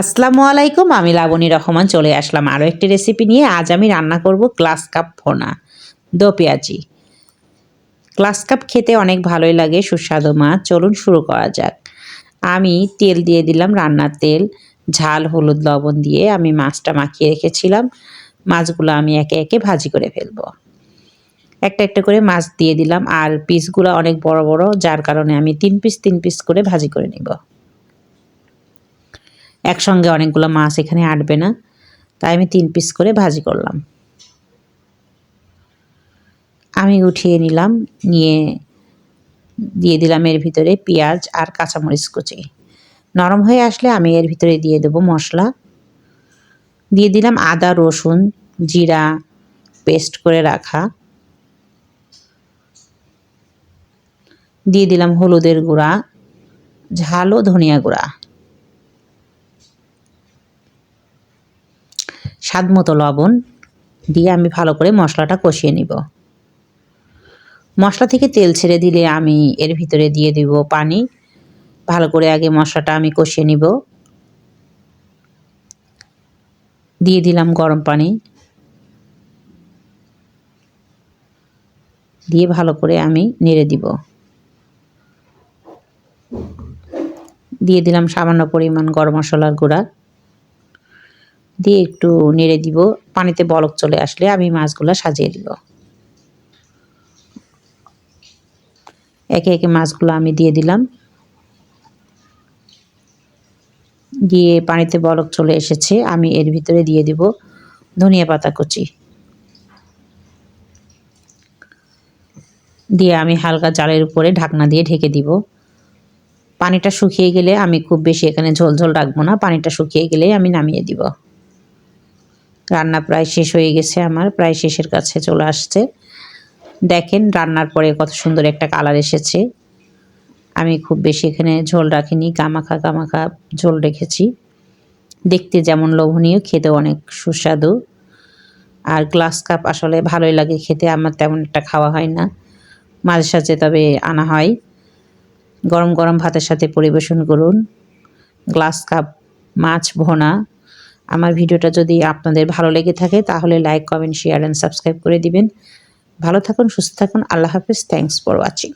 আসসালামু আলাইকুম, আমি লাবণী রহমান চলে আসলাম আরও একটি রেসিপি নিয়ে। আজ আমি রান্না করব গ্লাস কাপ ভোনা দো পেঁয়াজি। গ্লাস কাপ খেতে অনেক ভালোই লাগে, সুস্বাদু মাছ। চলুন শুরু করা যাক। আমি তেল দিয়ে দিলাম, রান্নার তেল। ঝাল, হলুদ, লবণ দিয়ে আমি মাছটা মাখিয়ে রেখেছিলাম। মাছগুলো আমি একে একে ভাজি করে ফেলবো। একটা একটা করে মাছ দিয়ে দিলাম, আর পিসগুলো অনেক বড় বড়, যার কারণে আমি তিন পিস করে ভাজি করে নিব। একসঙ্গে অনেকগুলো মাছ এখানে আটবে না, তাই আমি 3 পিস করে ভাজি করলাম। আমি উঠিয়ে নিলাম, নিয়ে দিয়ে দিলাম এর ভিতরে পেঁয়াজ আর কাঁচামরিচ কুচি। নরম হয়ে আসলে আমি এর ভিতরে দিয়ে দেব মশলা। দিয়ে দিলাম আদা, রসুন, জিরা পেস্ট করে রাখা। দিয়ে দিলাম হলুদের গুঁড়া, ঝাল ও ধনিয়া গুঁড়া, স্বাদ মতো লবণ দিয়ে আমি ভালো করে মশলাটা কষিয়ে নিব। মশলা থেকে তেল ছেড়ে দিলে আমি এর ভিতরে দিয়ে দিব পানি। ভালো করে আগে মশলাটা আমি কষিয়ে নিব। দিয়ে দিলাম গরম পানি, দিয়ে ভালো করে আমি নেড়ে দিব। দিয়ে দিলাম সামান্য পরিমাণ গরম মশলার গুঁড়া, দিয়ে একটু নেড়ে দিব। পানিতে বলক চলে আসলে আমি মাছগুলো সাজিয়ে দিব। একে একে মাছগুলো আমি দিয়ে দিলাম। দিয়ে পানিতে বলক চলে এসেছে, আমি এর ভিতরে দিয়ে দিব ধনিয়া পাতা কুচি। দিয়ে আমি হালকা জালের উপরে ঢাকনা দিয়ে ঢেকে দিব। পানিটা শুকিয়ে গেলে, আমি খুব বেশি এখানে ঝোল ঝোল রাখবো না, পানিটা শুকিয়ে গেলেই আমি নামিয়ে দিব। রান্না প্রায় শেষ হয়ে গেছে, আমার প্রায় শেষের কাছে চলে আসছে। দেখেন রান্নার পরে কত সুন্দর একটা কালার এসেছে। আমি খুব বেশি এখানে ঝোল রাখিনি, গামাখা ঝোল রেখেছি। দেখতে যেমন লোভনীয়, খেতেও অনেক সুস্বাদু। আর গ্লাস কাপ আসলে ভালোই লাগে খেতে, আমার তেমন একটা খাওয়া হয় না, মাঝে সাঝে তবে আনা হয়। গরম গরম ভাতের সাথে পরিবেশন করুন গ্লাস কাপ মাছ ভোনা। আমার ভিডিওটা যদি আপনাদের ভালো লেগে থাকে তাহলে like, comment, share and subscribe করে দিবেন। ভালো থাকুন, সুস্থ থাকুন। আল্লাহ হাফেজ। Thanks for watching.